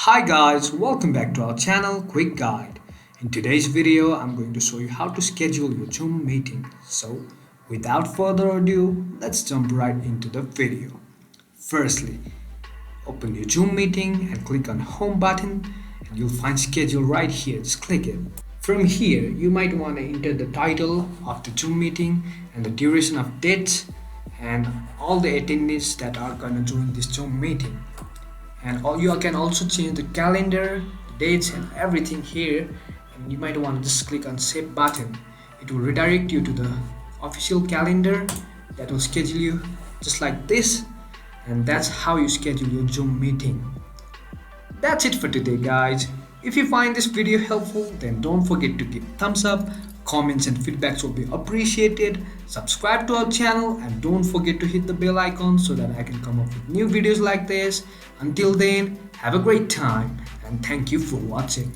Hi guys, welcome back to our channel Quick Guide. In today's video, I'm going to show you how to schedule your Zoom meeting. So, without further ado, let's jump right into the video. Firstly, open your Zoom meeting and click on Home button and you'll find schedule right here. Just click it. From here, you might want to enter the title of the Zoom meeting and the duration of dates and all the attendees that are going to join this Zoom meeting. And you can also change the calendar, dates and everything here, and you might want to just click on save button. It will redirect you to the official calendar that will schedule you just like this, and that's how you schedule your Zoom meeting. That's it for today guys. If you find this video helpful, then don't forget to give thumbs up. Comments and feedbacks will be appreciated. Subscribe to our channel and don't forget to hit the bell icon so that I can come up with new videos like this. Until then, have a great time and thank you for watching.